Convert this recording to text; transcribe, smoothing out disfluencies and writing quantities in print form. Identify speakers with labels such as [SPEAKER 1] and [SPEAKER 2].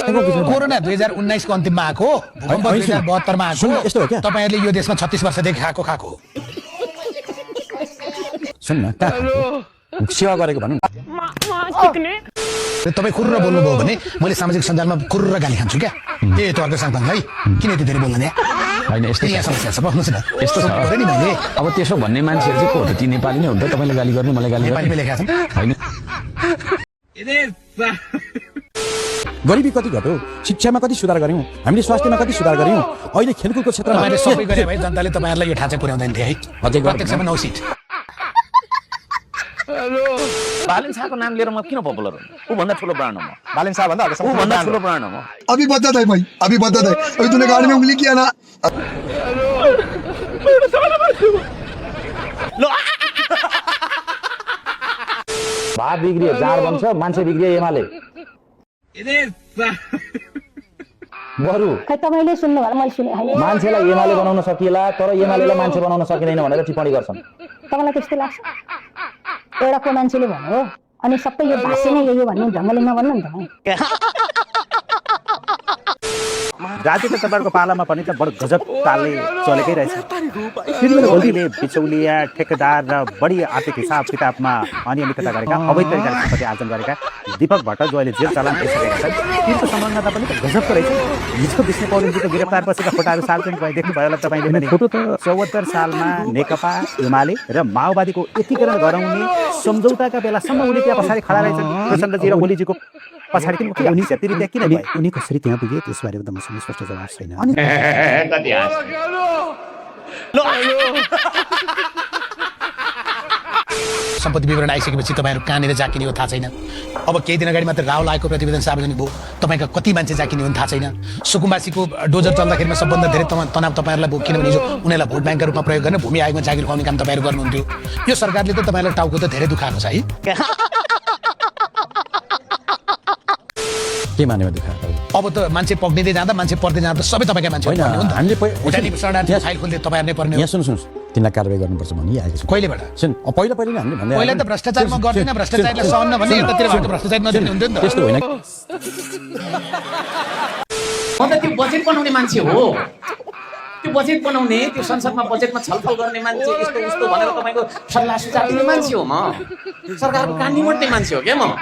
[SPEAKER 1] Corona 2019 को अन्तिममा आएको, भूकम्प 2072 मा आएको।
[SPEAKER 2] यस्तो हो क्या?
[SPEAKER 1] तपाईहरुले यो देशमा 36 वर्षदेखि खाएको।
[SPEAKER 2] सुन्न सेवा गरेको भनौँ
[SPEAKER 1] तपाईँ खुर्र बोल्नुभयो भने मैले सामाजिक सञ्जालमा खुर्र गाली खान्छु क्या। ए त अर्को साङपाङ भाइ किन यति धेरै बोल्दैन
[SPEAKER 2] होइन यस्तो
[SPEAKER 1] यहाँ समस्या छ बस्नुहोस् न।
[SPEAKER 2] यस्तो छ
[SPEAKER 1] नि मैले
[SPEAKER 2] अब त्यसो भन्ने मान्छेहरू चाहिँ को हो त? ती नेपाली नै हो त? तपाईँले गाली गर्ने मलाई गाली गर्ने
[SPEAKER 1] नेपालीमा लेखेका छन्।
[SPEAKER 2] होइन गरिबी कति घट्यो, शिक्षामा कति सुधार गर्यौँ, हामीले स्वास्थ्यमा कति सुधार गर्यौँ, अहिले खेलकुदको क्षेत्रमा
[SPEAKER 1] तपाईँले सबै गरे भाइ जनताले तपाईँहरूलाई यो ठाउँ चाहिँ पुर्याउँदैन थिए है।
[SPEAKER 2] अझै
[SPEAKER 1] प्रत्यक्षमा 9 सिट।
[SPEAKER 2] बालेन शाहको नाम लिएर म किन पपुलर हुनु? ऊ भन्दा ठुलो ब्रान्ड हो म।
[SPEAKER 3] बालेन शाह भन्दा
[SPEAKER 2] ऊ भन्दा ठुलो ब्रान्ड हो म।
[SPEAKER 4] अभी बदत है भाई, अभी बदत है। अभी तूने गाड़ी में उंगली किया ना।
[SPEAKER 2] भात बिग्रियो जार बन्छ, मान्छे बिग्रियो एमाले। बरु
[SPEAKER 5] खै तपाईले सुन्नु होला, मैले सुने हैन।
[SPEAKER 2] मान्छेलाई एमाले बनाउन सकिएला, तर एमालेलाई मान्छे बनाउन सकिँदैन भनेर टिप्पणी गर्छन्।
[SPEAKER 5] तपाईलाई त्यस्तो लाग्छ? एउटा को मान्छेले भन्यो अनि सबै यो भाषा नै यही हो भन्ने ढङ्गले नभन्नु नि तपाईँ।
[SPEAKER 3] जातिको तपाईँहरूको पालामा पनि त बडो गजब तालले चलेकै रहेछ। मोदीले बिचौलिया ठेकेदार र बढी आर्थिक हिसाब किताबमा अनियमितता गरेका, अवैध तरिकाले सम्पत्ति आर्जन गरेका दीपक भट्ट जो अहिले जेल चलान भइसकेका छन्, तिनको संलग्नता पनि त गजबको रहेछ। हिजो विष्णु पौडेलजीको गिरफ्तारपछिका फोटाहरू सार्वजनिक भए देख्नु भयो होला तपाईँले पनि। 74 सालमा नेकपा एमाले र माओवादीको एकीकरण गराउने सम्झौताका बेलासम्म उनी त्यहाँ पछाडि खडा रहेछन्। प्रचण्डजी र ओलीजीको पछाडि किन किन उनी कसरी त्यहाँ पुगे त्यसबारे त मसँग स्पष्ट जवाफ छैन।
[SPEAKER 1] सम्पत्ति विवरण आइसकेपछि तपाईँहरू कहाँनिर जाकिने हो थाहा छैन। अब केही दिन अगाडि मात्र राहुल आएको प्रतिवेदन सार्वजनिक भयो, तपाईँका कति मान्छे जाकिने हो थाहा छैन। सुकुम्बासीको डोजर चल्दाखेरिमा सबभन्दा धेरै तनाव तपाईँहरूलाई भयो, किनभने हिजो उनीहरूलाई भोट ब्याङ्कका रूपमा प्रयोग गर्ने भूमि आयोगमा जागिर खुवाउने काम तपाईँहरू गर्नुहुन्थ्यो। यो सरकारले त तपाईँलाई टाउको त धेरै दुखाएको छ है।
[SPEAKER 2] के मानेमा दुखा?
[SPEAKER 1] अब त मान्छे पक्रिँदै जाँदा मान्छे पर्दै जाँदा सबै तपाईँका मान्छे
[SPEAKER 2] होइन, हामीले
[SPEAKER 1] भुटानी शरणार्थी फाइल खोल्दै तपाईँहरू नै पर्ने हो।
[SPEAKER 2] यहाँ सुन्नुहोस्, तिमीलाई कारवाही गर्नुपर्छ भनिरहेको छु।
[SPEAKER 1] कहिलेबाट?
[SPEAKER 2] सुन पहिला नै हामीले भन्दै
[SPEAKER 1] पहिला त भ्रष्टाचारमा गर्दैन, भ्रष्टाचारलाई सहन भन्ने यतातिर भएको भ्रष्टाचार नदिनु हुन्थ्यो नि त।
[SPEAKER 2] त्यस्तो होइन।
[SPEAKER 6] म त त्यो बजेट बनाउने मान्छे हो, त्यो बजेट बनाउने, त्यो संसदमा बजेटमा छलफल गर्ने मान्छे, यस्तो उस्तो भनेर तपाईँको सल्लाह सुझाव दिने मान्छे हो म। सरकारको कान निमोट्ने मान्छे हो क्या म।